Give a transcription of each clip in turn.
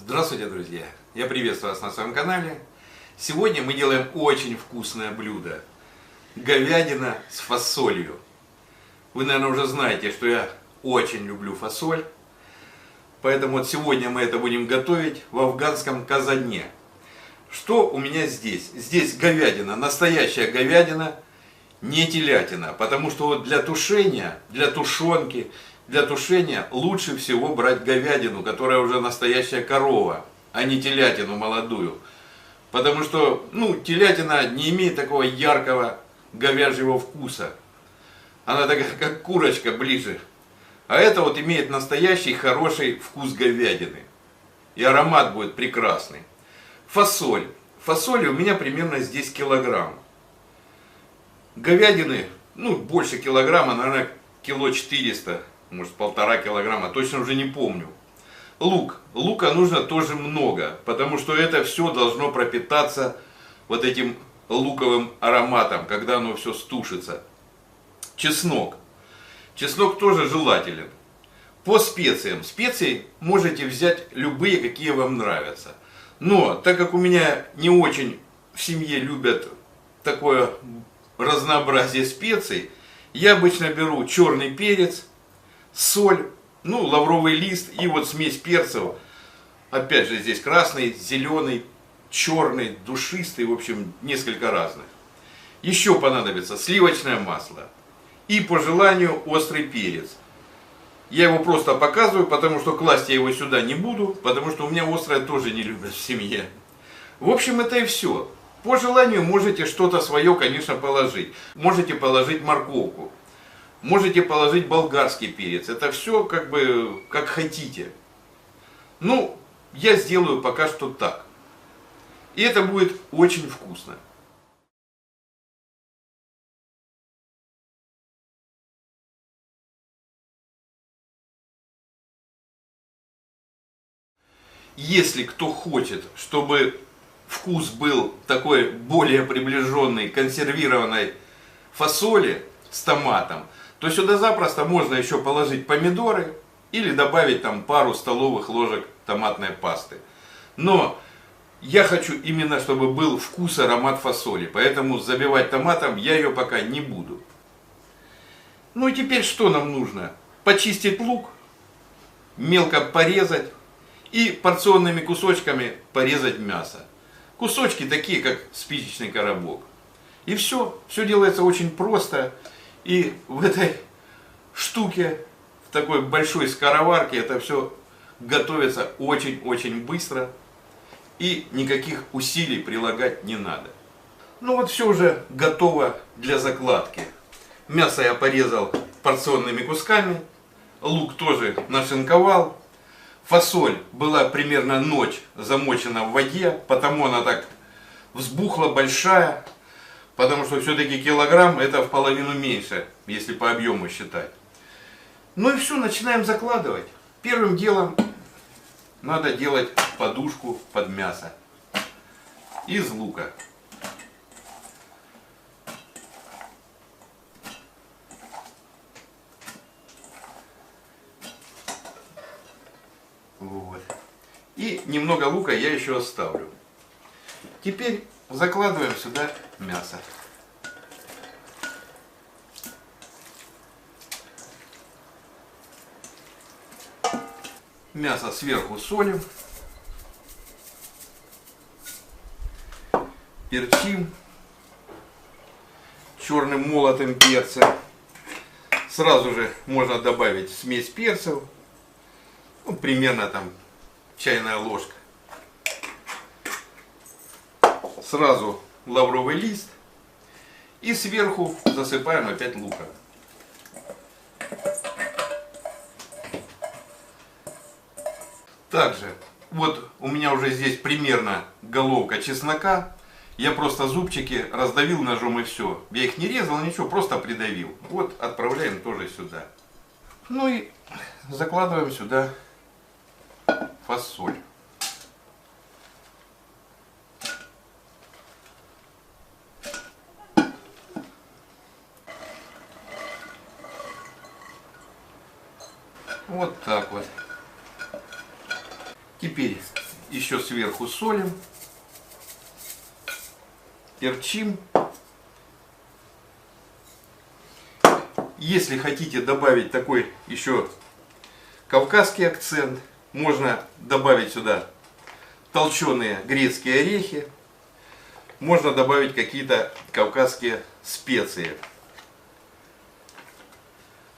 Здравствуйте, друзья! Я приветствую вас на своем канале. Сегодня мы делаем очень вкусное блюдо. Говядина с фасолью. Вы, наверное, уже знаете, что я очень люблю фасоль. Поэтому вот сегодня мы это будем готовить в афганском казане. Что у меня здесь? Здесь говядина, настоящая говядина, не телятина. Потому что вот для тушения, для тушенки, для тушения лучше всего брать говядину, которая уже настоящая корова, а не телятину молодую. Потому что, телятина не имеет такого яркого говяжьего вкуса. Она такая, как курочка, ближе. А это вот имеет настоящий хороший вкус говядины. И аромат будет прекрасный. Фасоль. Фасоли у меня примерно здесь килограмм. Говядины, больше килограмма, наверное, кило 400, может 1,5 килограмма, точно уже не помню. Лук. Лука нужно тоже много, потому что это все должно пропитаться вот этим луковым ароматом, когда оно все стушится. Чеснок. Чеснок тоже желателен. По специям. Специи можете взять любые, какие вам нравятся. Но, так как у меня не очень в семье любят такое разнообразие специй, я обычно беру черный перец, соль, лавровый лист и вот смесь перцев. Опять же, здесь красный, зеленый, черный, душистый, в общем, несколько разных. Еще понадобится сливочное масло и, по желанию, острый перец. Я его просто показываю, потому что класть я его сюда не буду, потому что у меня острое тоже не любят в семье. В общем, это и все. По желанию можете что-то свое, конечно, положить. Можете положить морковку. Можете положить болгарский перец. Это все как хотите. Я сделаю пока что так. И это будет очень вкусно. Если кто хочет, чтобы вкус был такой более приближенный к консервированной фасоли с томатом, то сюда запросто можно еще положить помидоры или добавить там пару столовых ложек томатной пасты. Но я хочу именно, чтобы был вкус, аромат фасоли, поэтому забивать томатом я ее пока не буду. И теперь что нам нужно? Почистить лук, мелко порезать и порционными кусочками порезать мясо. Кусочки такие, как спичечный коробок. И все делается очень просто. И в этой штуке, в такой большой скороварке, это все готовится очень-очень быстро. И никаких усилий прилагать не надо. Все уже готово для закладки. Мясо я порезал порционными кусками. Лук тоже нашинковал. Фасоль была примерно ночь замочена в воде, потому она так взбухла, большая. Потому что все-таки килограмм это в половину меньше, если по объему считать. И все, начинаем закладывать. Первым делом надо делать подушку под мясо из лука. Вот. И немного лука я еще оставлю. Теперь закладываем сюда мясо. Мясо сверху солим. Перчим черным молотым перцем. Сразу же можно добавить смесь перцев. Примерно там чайная ложка. Сразу лавровый лист. И сверху засыпаем опять луком. Также, вот у меня уже здесь примерно головка чеснока. Я просто зубчики раздавил ножом и все. Я их не резал, ничего, просто придавил. Вот отправляем тоже сюда. И закладываем сюда фасоль. Вот так вот. Теперь еще сверху солим, перчим. Если хотите добавить такой еще кавказский акцент, можно добавить сюда толченые грецкие орехи, можно добавить какие-то кавказские специи.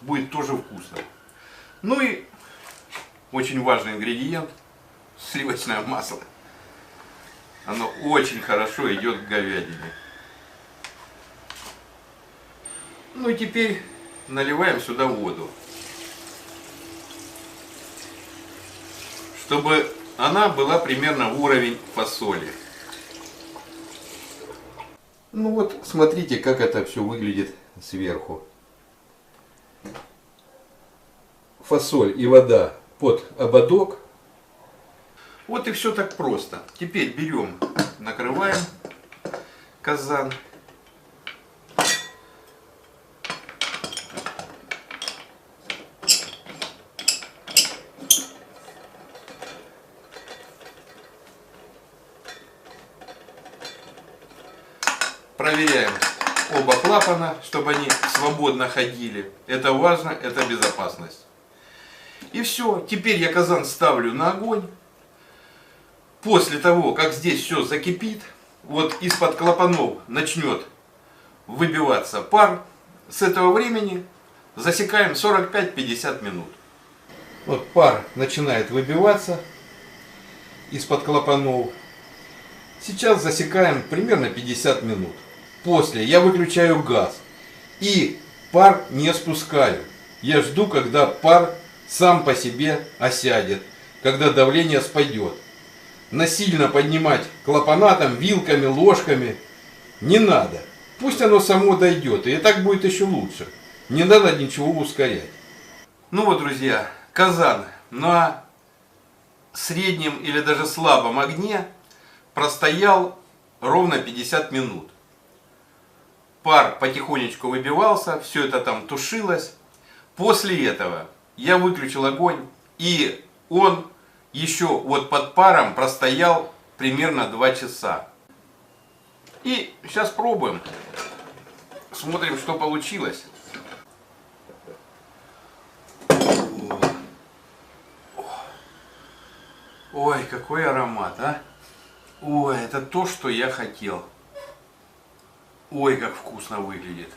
Будет тоже вкусно. Ну и очень важный ингредиент — сливочное масло. Оно очень хорошо идет к говядине. Ну и теперь наливаем сюда воду, чтобы она была примерно в уровень фасоли. Ну вот, смотрите, как это все выглядит сверху. Фасоль и вода под ободок. Вот и все так просто. Теперь берем, накрываем казан. Проверяем оба клапана, чтобы они свободно ходили. Это важно, это безопасность. И все. Теперь я казан ставлю на огонь. После того, как здесь все закипит, вот из-под клапанов начнет выбиваться пар. С этого времени засекаем 45-50 минут. Вот пар начинает выбиваться из-под клапанов. Сейчас засекаем примерно 50 минут. После я выключаю газ и пар не спускаю. Я жду, когда пар сам по себе осядет, когда давление спадет. Насильно поднимать клапана там вилками, ложками не надо. Пусть оно само дойдет, и так будет еще лучше. Не надо ничего ускорять. Ну вот, друзья, казан на среднем или даже слабом огне простоял ровно 50 минут. Пар потихонечку выбивался, все это там тушилось. После этого я выключил огонь, и он еще вот под паром простоял примерно 2 часа. И сейчас пробуем. Смотрим, что получилось. Ой, какой аромат, а! Ой, это то, что я хотел. Ой, как вкусно выглядит.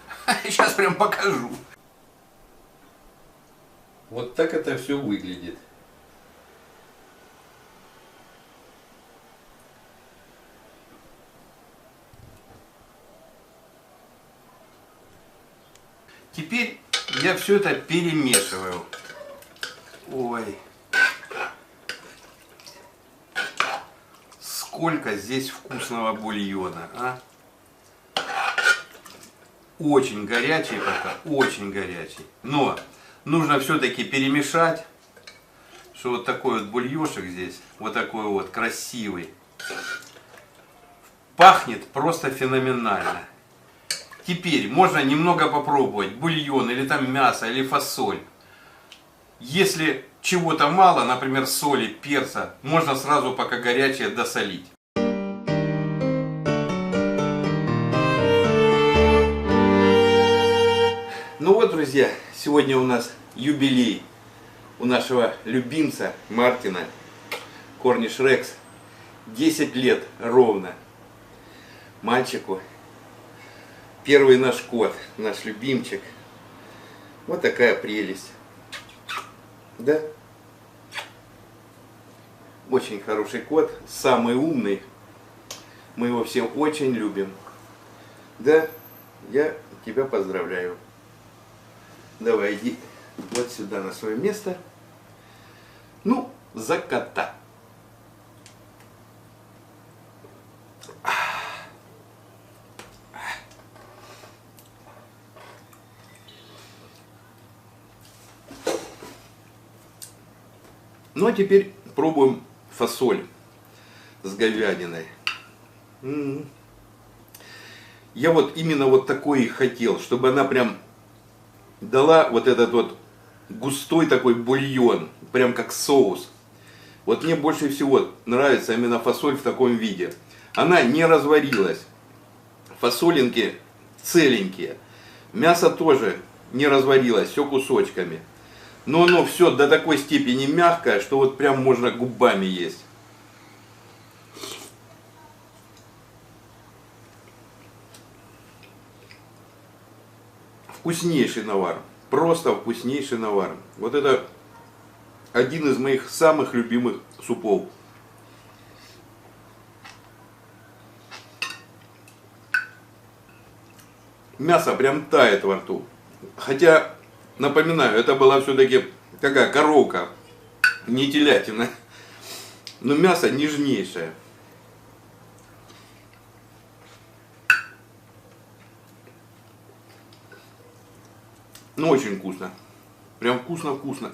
Сейчас прям покажу. Вот так это все выглядит. Теперь я все это перемешиваю. Ой. Сколько здесь вкусного бульона, а? Очень горячий пока, очень горячий. Но нужно все-таки перемешать, что вот такой вот бульешек здесь, вот такой вот красивый. Пахнет просто феноменально. Теперь можно немного попробовать бульон, или там мясо, или фасоль. Если чего-то мало, например, соли, перца, можно сразу, пока горячее, досолить. Ну вот, друзья, сегодня у нас юбилей у нашего любимца Мартина, Корниш Рекс. 10 лет ровно мальчику. Первый наш кот, наш любимчик. Вот такая прелесть. Да? Очень хороший кот, самый умный. Мы его все очень любим. Да, я тебя поздравляю. Давай, иди вот сюда на свое место. Ну, за кота. Ну, а теперь пробуем фасоль с говядиной. Я вот именно вот такой и хотел, чтобы она прям дала вот этот вот густой такой бульон, прям как соус. Вот мне больше всего нравится именно фасоль в таком виде. Она не разварилась. Фасолинки целенькие. Мясо тоже не разварилось, все кусочками. Но оно все до такой степени мягкое, что вот прям можно губами есть. Вкуснейший навар. Просто вкуснейший навар. Вот это один из моих самых любимых супов. Мясо прям тает во рту. Хотя, напоминаю, это была все-таки такая коровка, не телятина. Но мясо нежнейшее. Ну, очень вкусно. Прям вкусно-вкусно.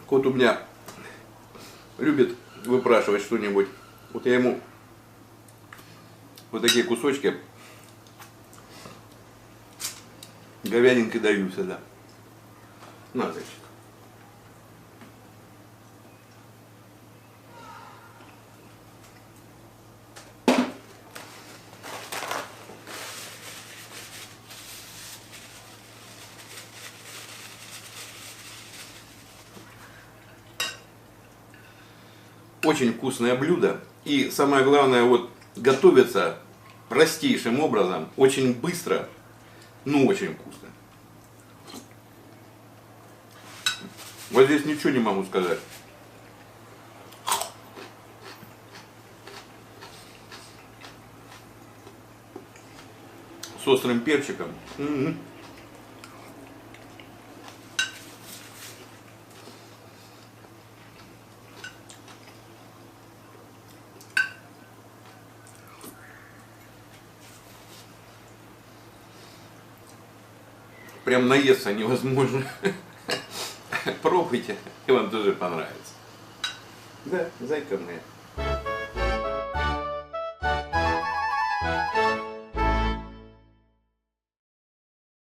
Кот у меня любит выпрашивать что-нибудь. Вот я ему вот такие кусочки говядинки даю всегда. На, зайчик. Очень вкусное блюдо. И самое главное, вот готовится простейшим образом, очень быстро, но очень вкусно. Вот здесь ничего не могу сказать. С острым перчиком. Прям наесться невозможно. Пробуйте, и вам тоже понравится. Да, зайка моя.